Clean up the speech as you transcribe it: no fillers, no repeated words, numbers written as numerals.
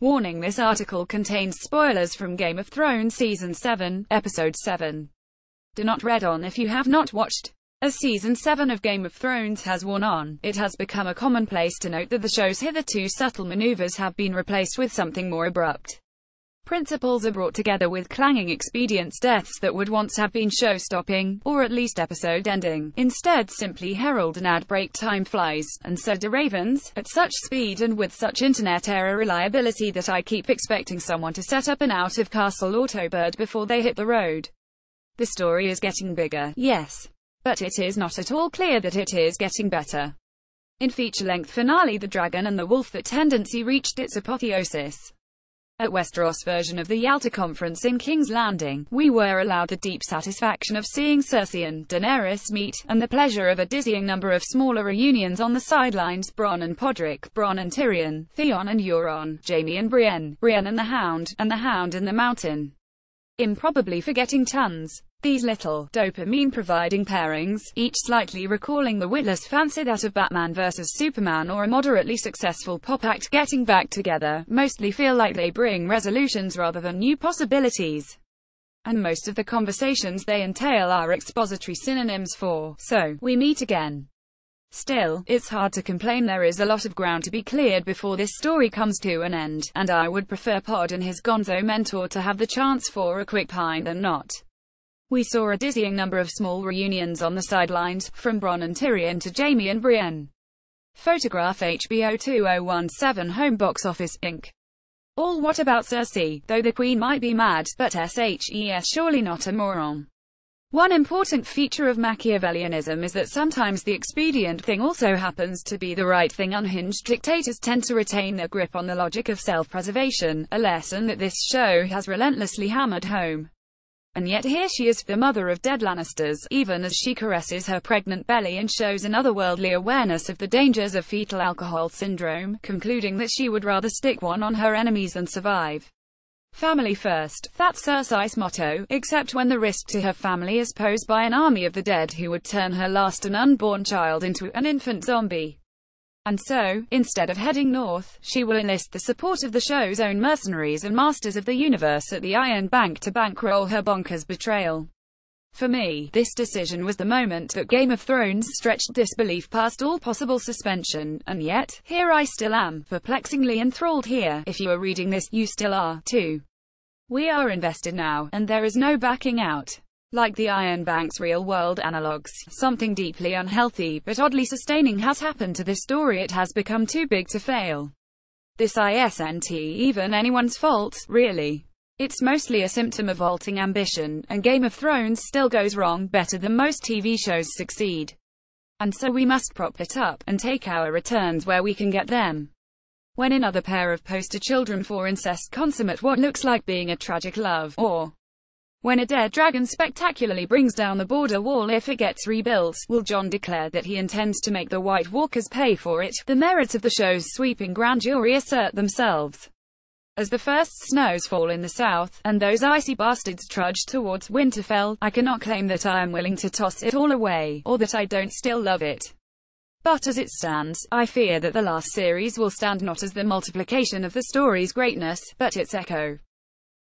Warning: this article contains spoilers from Game of Thrones Season 7, Episode 7. Do not read on if you have not watched. As Season 7 of Game of Thrones has worn on, it has become a commonplace to note that the show's hitherto subtle maneuvers have been replaced with something more abrupt. Principles are brought together with clanging expedients, deaths that would once have been show-stopping, or at least episode-ending, instead simply herald an ad break. Time flies, and so do ravens, at such speed and with such internet-era reliability that I keep expecting someone to set up an out-of-castle autobird before they hit the road. The story is getting bigger, yes. But it is not at all clear that it is getting better. In feature-length finale The Dragon and the Wolf, that tendency reached its apotheosis. At Westeros version of the Yalta Conference in King's Landing, we were allowed the deep satisfaction of seeing Cersei and Daenerys meet, and the pleasure of a dizzying number of smaller reunions on the sidelines: Bronn and Podrick, Bronn and Tyrion, Theon and Euron, Jaime and Brienne, Brienne and the Hound in the Mountain. Improbably forgetting tons. These little, dopamine-providing pairings, each slightly recalling the witless fancy that of Batman vs Superman or a moderately successful pop act getting back together, mostly feel like they bring resolutions rather than new possibilities. And most of the conversations they entail are expository synonyms for, "so, we meet again." Still, it's hard to complain. There is a lot of ground to be cleared before this story comes to an end, and I would prefer Pod and his gonzo mentor to have the chance for a quick pine than not. We saw a dizzying number of small reunions on the sidelines, from Bronn and Tyrion to Jaime and Brienne. Photograph HBO 2017 Home Box Office, Inc. All what about Cersei? Though the Queen might be mad, but SHES surely not a moron. One important feature of Machiavellianism is that sometimes the expedient thing also happens to be the right thing. Unhinged dictators tend to retain their grip on the logic of self-preservation, a lesson that this show has relentlessly hammered home. And yet here she is, the mother of dead Lannisters, even as she caresses her pregnant belly and shows an otherworldly awareness of the dangers of fetal alcohol syndrome, concluding that she would rather stick one on her enemies than survive. Family first, that's Cersei's motto, except when the risk to her family is posed by an army of the dead who would turn her last and unborn child into an infant zombie. And so, instead of heading north, she will enlist the support of the show's own mercenaries and masters of the universe at the Iron Bank to bankroll her bonkers betrayal. For me, this decision was the moment that Game of Thrones stretched disbelief past all possible suspension, and yet, here I still am, perplexingly enthralled. Here, if you are reading this, you still are, too. We are invested now, and there is no backing out. Like the Iron Bank's real-world analogues, something deeply unhealthy, but oddly sustaining has happened to this story. It has become too big to fail. This isn't even anyone's fault, really. It's mostly a symptom of vaulting ambition, and Game of Thrones still goes wrong better than most TV shows succeed. And so we must prop it up, and take our returns where we can get them. When another pair of poster children for incest consummate what looks like being a tragic love, or when a dead dragon spectacularly brings down the border wall if it gets rebuilt, will Jon declare that he intends to make the White Walkers pay for it? The merits of the show's sweeping grandeur reassert themselves. As the first snows fall in the south, and those icy bastards trudge towards Winterfell, I cannot claim that I am willing to toss it all away, or that I don't still love it. But as it stands, I fear that the last series will stand not as the multiplication of the story's greatness, but its echo.